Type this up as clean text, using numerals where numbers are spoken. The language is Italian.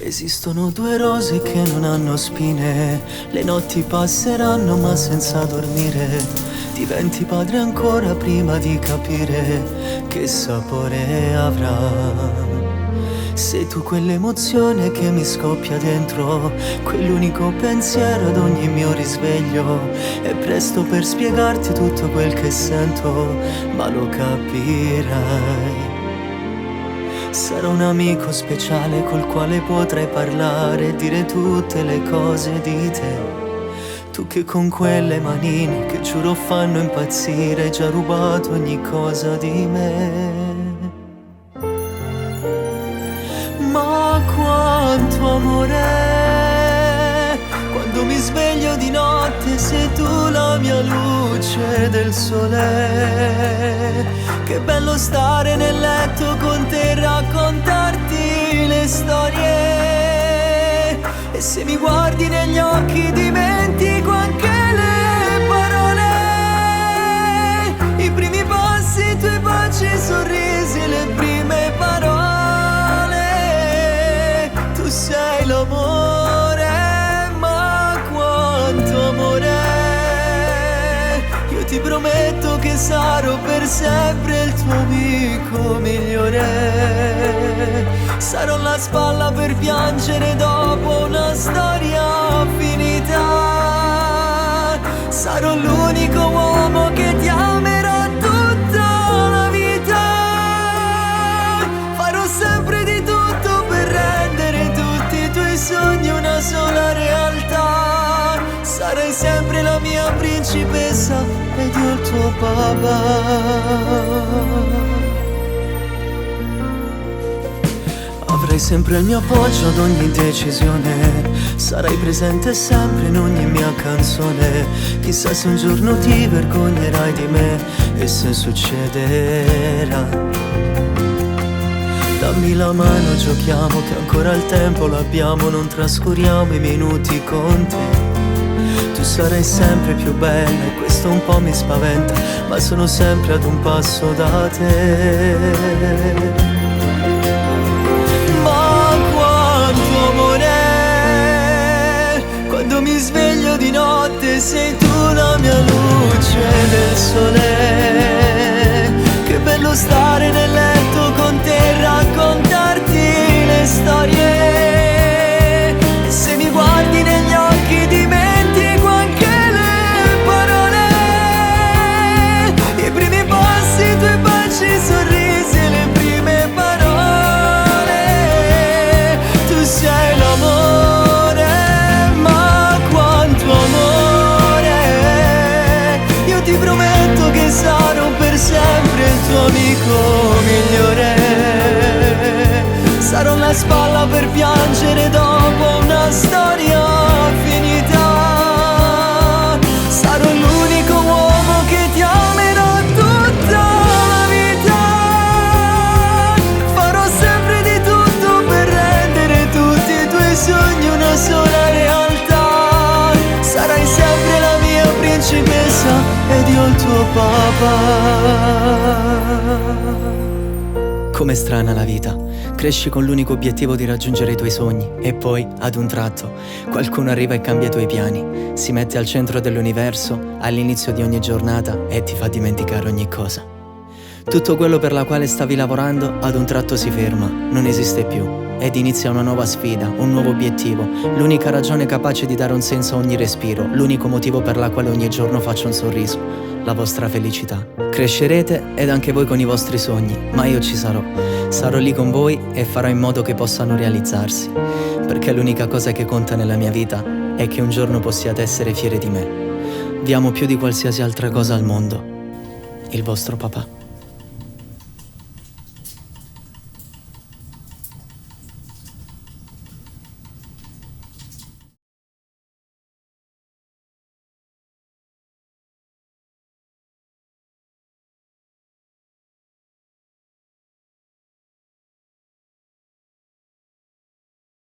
Esistono due rose che non hanno spine, le notti passeranno ma senza dormire. Diventi padre ancora prima di capire che sapore avrà. Sei tu quell'emozione che mi scoppia dentro, quell'unico pensiero ad ogni mio risveglio. È presto per spiegarti tutto quel che sento, ma lo capirai. Sarò un amico speciale col quale potrai parlare e dire tutte le cose di te. Tu che con quelle manine che giuro fanno impazzire hai già rubato ogni cosa di me. Ma quanto amore, quando mi sveglio di notte sei tu la mia luce del sole. Che bello stare nel letto con te e raccontarti le storie. E se mi guardi negli occhi dimentico anche le parole. I primi passi, i tuoi baci, i sorrisi, le prime parole. Tu sei l'amore, ma quanto amore. Io ti prometto che sarò per sempre il tuo amico migliore. Sarò la spalla per piangere dopo una storia finita. Sarò l'unico uomo che ti amerà tutta la vita. Farò sempre di tutto per rendere tutti i tuoi sogni una sola realtà. Sarai sempre la mia principessa ed io il tuo papà. Avrai sempre il mio appoggio ad ogni decisione. Sarai presente sempre in ogni mia canzone. Chissà se un giorno ti vergognerai di me. E se succederà, dammi la mano, giochiamo che ancora il tempo l'abbiamo. Non trascuriamo i minuti con te. Tu sarai sempre più bella e questo un po' mi spaventa, ma sono sempre ad un passo da te. Quando mi sveglio di notte sei tu la mia luce del sole. Che bello stare nel letto con te e raccontarti le storie. E se mi guardi negli occhi dimentico anche le parole. I primi passi, i tuoi baci, i sorrisi, le prime parole. Tu sei l'amore. Ti prometto che sarò per sempre il tuo amico migliore. Sarò la spalla per piangere dopo una storia finita. Sarò l'unico uomo che ti amerà tutta la vita. Farò sempre di tutto per rendere tutti i tuoi sogni una sola realtà. Sarai sempre la mia principessa ed io il tuo papà. Com'è strana la vita. Cresci con l'unico obiettivo di raggiungere i tuoi sogni e poi, ad un tratto, qualcuno arriva e cambia i tuoi piani. Si mette al centro dell'universo all'inizio di ogni giornata e ti fa dimenticare ogni cosa. Tutto quello per la quale stavi lavorando ad un tratto si ferma, non esiste più. Ed inizia una nuova sfida, un nuovo obiettivo, l'unica ragione capace di dare un senso a ogni respiro, l'unico motivo per la quale ogni giorno faccio un sorriso, la vostra felicità. Crescerete ed anche voi con i vostri sogni, ma io ci sarò. Sarò lì con voi e farò in modo che possano realizzarsi, perché l'unica cosa che conta nella mia vita è che un giorno possiate essere fieri di me. Vi amo più di qualsiasi altra cosa al mondo. Il vostro papà.